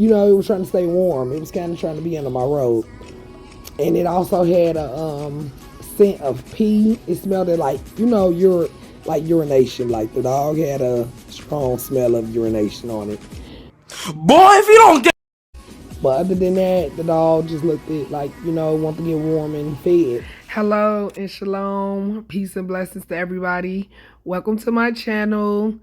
it was trying to stay warm. It was kind of trying to be under my robe. And it also had a scent of pee. It smelled like, like urination. Like the dog had a strong smell of urination on it. Boy, if you don't get... But other than that, the dog just looked at like, want to get warm and fed. Hello and shalom. Peace and blessings to everybody. Welcome to my channel.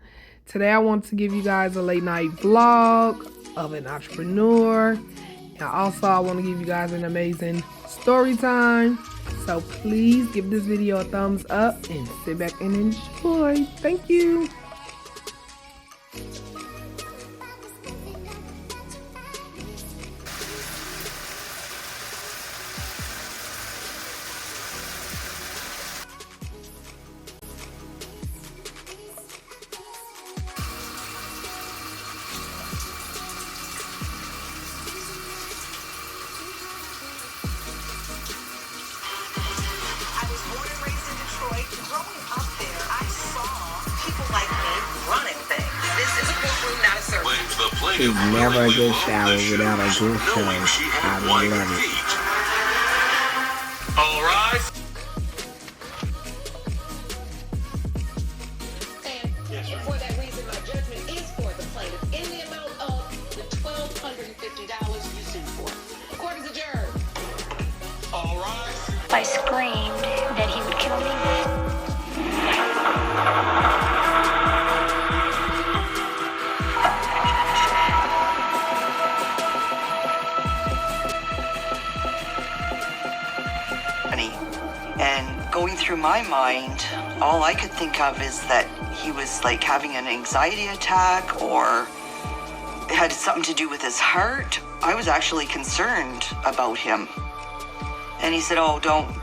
Today I want to give you guys a late night vlog of an entrepreneur. And also I want to give you guys an amazing story time. So please give this video a thumbs up and sit back and enjoy. Thank you. It's never a good shower without a good show. I love it. All right. And for that reason, my judgment is for the plaintiff in the amount of the $1,250 you sued for. Court is adjourned. All right. I screamed that he would kill me. And going through my mind, all I could think of is that he was like having an anxiety attack or it had something to do with his heart. I was actually concerned about him. And he said, "Oh, don't."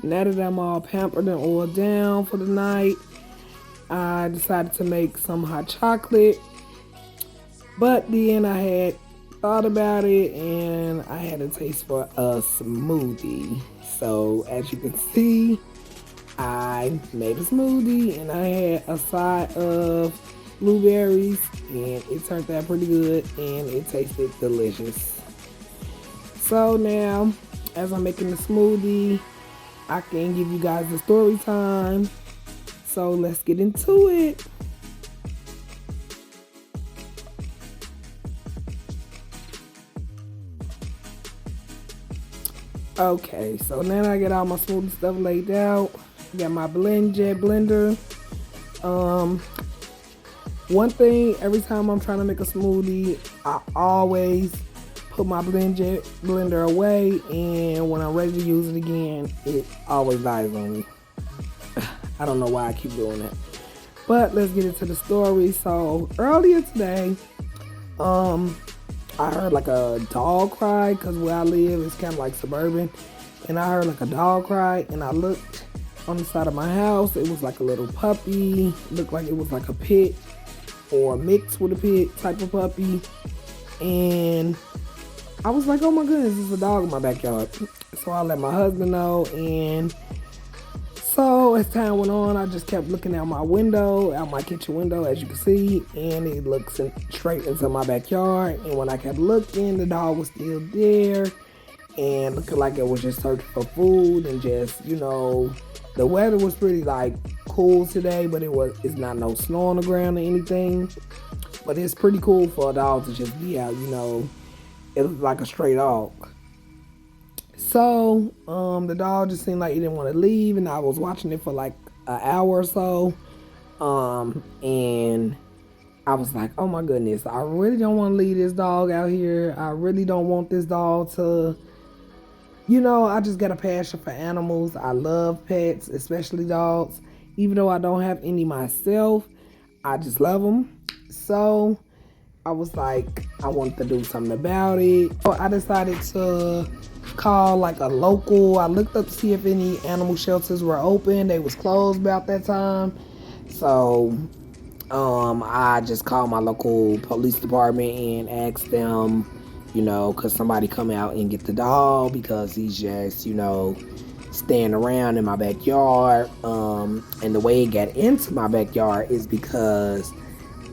Now that I'm all pampered and oiled down for the night, I decided to make some hot chocolate. But then I had thought about it and I had a taste for a smoothie. So as you can see, I made a smoothie and I had a side of blueberries and it turned out pretty good and it tasted delicious. So now, as I'm making the smoothie, I can give you guys the story time. So let's get into it. Okay, so now I get all my smoothie stuff laid out. Got my blender. One thing, every time I'm trying to make a smoothie, I always put my blender away, and when I'm ready to use it again, it always dies on me. I don't know why I keep doing that. But let's get into the story. So earlier today, I heard like a dog cry, because where I live is kind of like suburban, and I heard like a dog cry, and I looked on the side of my house. It was like a little puppy. Looked like it was like a pit or mixed with a pit type of puppy, and I was like, oh my goodness, there's a dog in my backyard. So I let my husband know, and so as time went on, I just kept looking out my window, out my kitchen window, as you can see, and it looks straight into my backyard. And when I kept looking, the dog was still there, and looking like it was just searching for food, and just, the weather was pretty like cool today, but it's not no snow on the ground or anything. But it's pretty cool for a dog to just be out, It looked like a stray dog. So, the dog just seemed like he didn't want to leave, and I was watching it for like an hour or so. And I was like, oh my goodness, I really don't want to leave this dog out here. I really don't want this dog to, I just got a passion for animals. I love pets, especially dogs. Even though I don't have any myself, I just love them. So I was like, I wanted to do something about it. So I decided to call like a local. I looked up to see if any animal shelters were open. They was closed about that time. So I just called my local police department and asked them, could somebody come out and get the dog because he's just, staying around in my backyard. And the way it got into my backyard is because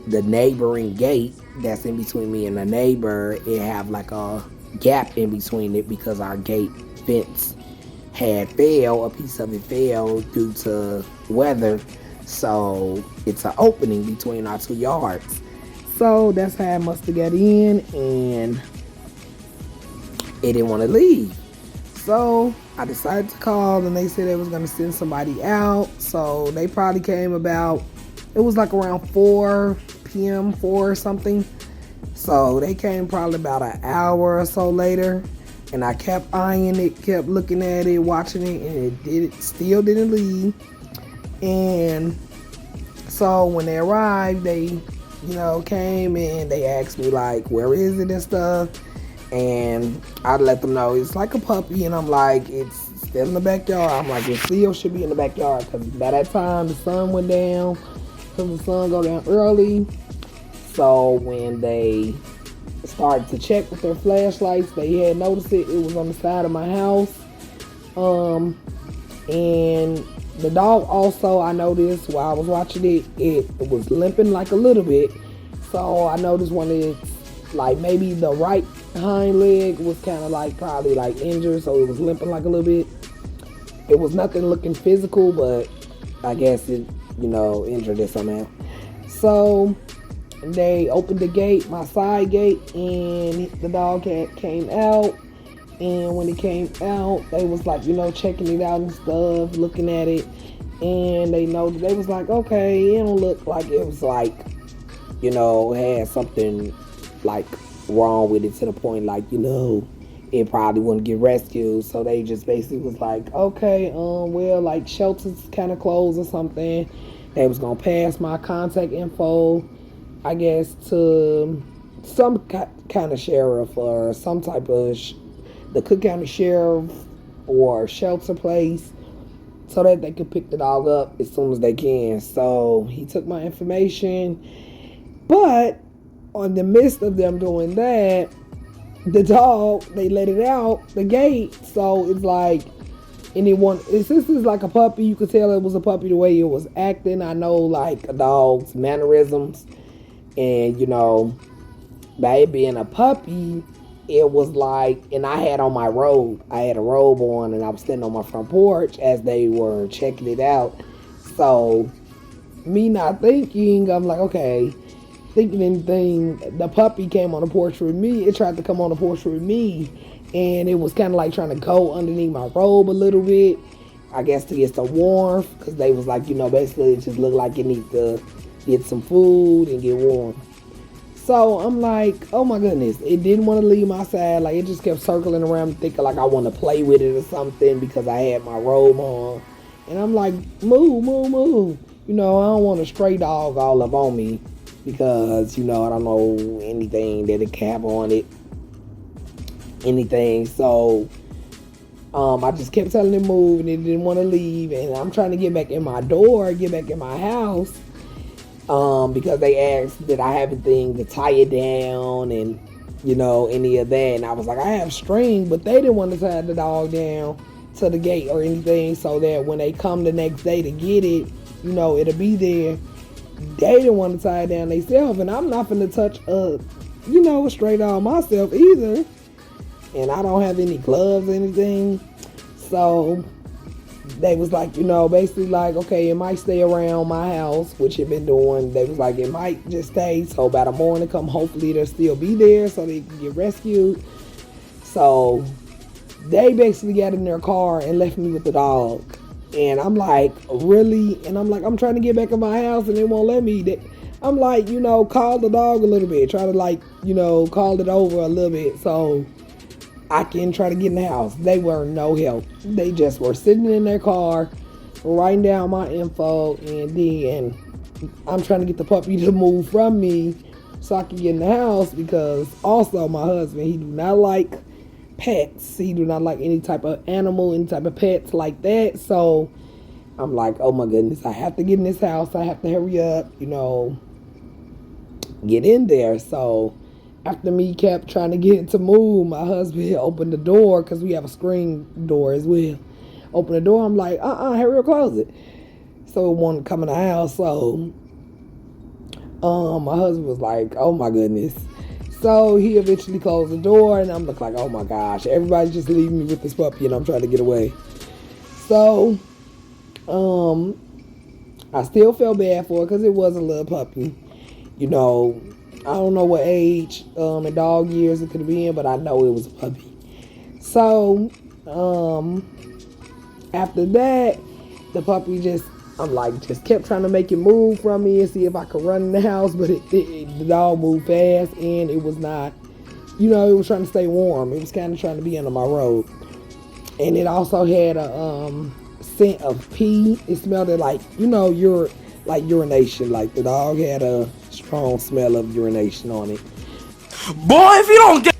the neighboring gate that's in between me and the neighbor, it have like a gap in between it because our gate fence had failed. A piece of it fell due to weather. So it's an opening between our two yards. So that's how I must have got in, and it didn't want to leave. So I decided to call, and they said they was going to send somebody out. So they probably came about, it was like around 4 p.m., 4 or something. So they came probably about an hour or so later, and I kept eyeing it, kept looking at it, watching it, and it still didn't leave. And so when they arrived, they, came and they asked me like, where is it and stuff. And I let them know it's like a puppy, and I'm like, it's still in the backyard. I'm like, it still should be in the backyard, because by that time the sun went down, because the sun go down early. So when they started to check with their flashlights, they had noticed it. It was on the side of my house. And the dog also, I noticed while I was watching it, it was limping like a little bit. So I noticed one of its, like maybe the right hind leg was kind of like probably like injured, so it was limping like a little bit. It was nothing looking physical, but I guess it, injured it somehow. So they opened the gate, my side gate, and the dog came out. And when it came out, they was like, checking it out and stuff, looking at it. And they was like, okay, it don't look like it was like, had something like wrong with it to the point like, it probably wouldn't get rescued. So they just basically was like, okay, well, like shelters kind of closed or something. They was gonna pass my contact info, I guess, to some kind of sheriff or some type of the Cook County Sheriff or shelter place, so that they could pick the dog up as soon as they can. So he took my information, but on the midst of them doing that, the dog, they let it out the gate. So it's like, this is like a puppy. You could tell it was a puppy the way it was acting. I know like a dog's mannerisms, and by it being a puppy, it was like, and I had on my robe. I had a robe on, and I was standing on my front porch as they were checking it out. So, me not thinking, I'm like, okay, thinking anything. The puppy came on the porch with me. It tried to come on the porch with me, and it was kind of like trying to go underneath my robe a little bit, I guess to get some warmth, because they was like, basically it just looked like it needs to get some food and get warm. So I'm like, oh my goodness, it didn't want to leave my side. Like, it just kept circling around, thinking like I want to play with it or something because I had my robe on. And I'm like, move, move, move. I don't want a stray dog all up on me because, I don't know anything that it can have on it. Anything. So I just kept telling it move, and it didn't want to leave. And I'm trying to get back in my door, get back in my house. Because they asked, did I have anything to tie it down and, any of that. And I was like, I have string, but they didn't want to tie the dog down to the gate or anything, so that when they come the next day to get it, it'll be there. They didn't want to tie it down themselves, and I'm not finna touch a stray dog myself either. And I don't have any gloves or anything. So they was like, basically like, okay, it might stay around my house, which it been doing. They was like, it might just stay. So by the morning come, hopefully they'll still be there so they can get rescued. So they basically got in their car and left me with the dog. And I'm like, really? And I'm like, I'm trying to get back in my house and they won't let me. I'm like, call the dog a little bit. Try to like, call it over a little bit so I can try to get in the house. They were no help. They just were sitting in their car, writing down my info, and then I'm trying to get the puppy to move from me so I can get in the house, because also my husband, he do not like pets. He do not like any type of animal, any type of pets like that. So I'm like, oh my goodness, I have to get in this house. I have to hurry up, get in there. So after me kept trying to get it to move, my husband opened the door, because we have a screen door as well. Open the door, I'm like, hurry up, close it. So it wanted to come in the house. So my husband was like, oh my goodness. So he eventually closed the door, and I'm like, oh my gosh, everybody's just leaving me with this puppy, and I'm trying to get away. So I still felt bad for it, because it was a little puppy. I don't know what age in dog years it could have been, but I know it was a puppy. So after that, the puppy just kept trying to make it move from me and see if I could run in the house, but the dog moved fast, and it was not, it was trying to stay warm. It was kind of trying to be under my robe. And it also had a scent of pee. It smelled like, like urination. Like the dog had a strong smell of urination on it. Boy, if you don't get.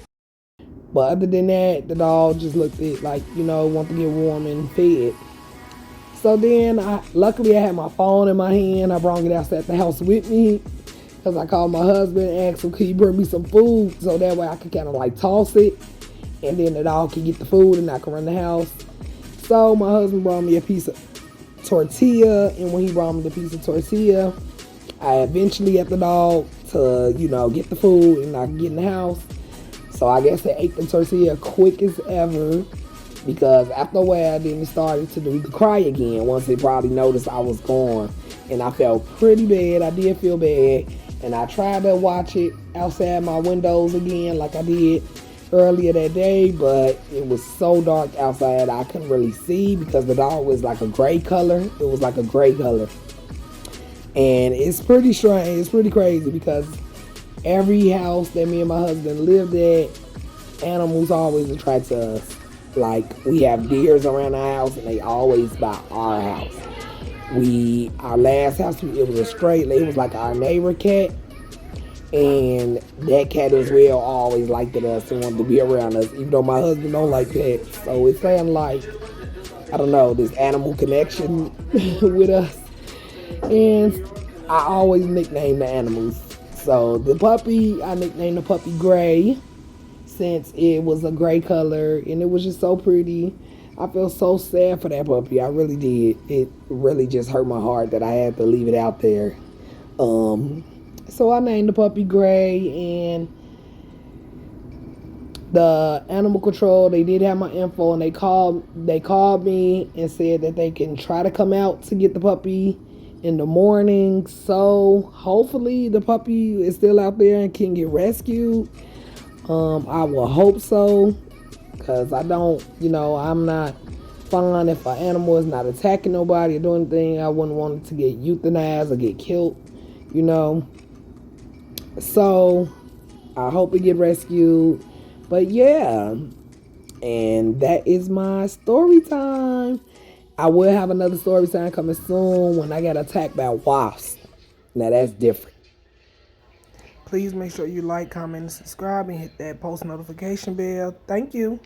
But other than that, the dog just looked at like, wanted to get warm and fed. So then, luckily I had my phone in my hand. I brought it outside the house with me, because I called my husband and asked him, could he bring me some food, so that way I could kind of like toss it, and then the dog could get the food and I could run the house. So my husband brought me a piece of tortilla, and when he brought me the piece of tortilla, I eventually got the dog to, get the food and I could get in the house. So I guess they ate the tortilla quick as ever, because after a while, then it started to do the cry again once they probably noticed I was gone. And I felt pretty bad. I did feel bad. And I tried to watch it outside my windows again like I did earlier that day, but it was so dark outside I couldn't really see, because the dog was like a gray color. It was like a gray color. And it's pretty strange. It's pretty crazy, because every house that me and my husband lived at, animals always attract us. Like, we have deers around the house, and they always by our house. Our last house, it was a stray, it was like our neighbor cat, and that cat as well always liked us and wanted to be around us, even though my husband don't like pets. So it's saying like, I don't know, this animal connection with us. And I always nickname the animals. So the puppy, I nicknamed the puppy Gray, since it was a gray color, and it was just so pretty. I feel so sad for that puppy. I really did. It really just hurt my heart that I had to leave it out there. So I named the puppy Gray, and the animal control, they did have my info, and they called me and said that they can try to come out to get the puppy in the morning. So hopefully the puppy is still out there and can get rescued. I will hope so, because I don't, I'm not fine if an animal is not attacking nobody or doing anything. I wouldn't want it to get euthanized or get killed, So I hope it get rescued. But yeah, and that is my story time. I will have another story time coming soon when I get attacked by wasps. Now that's different. Please make sure you like, comment, and subscribe, and hit that post notification bell. Thank you.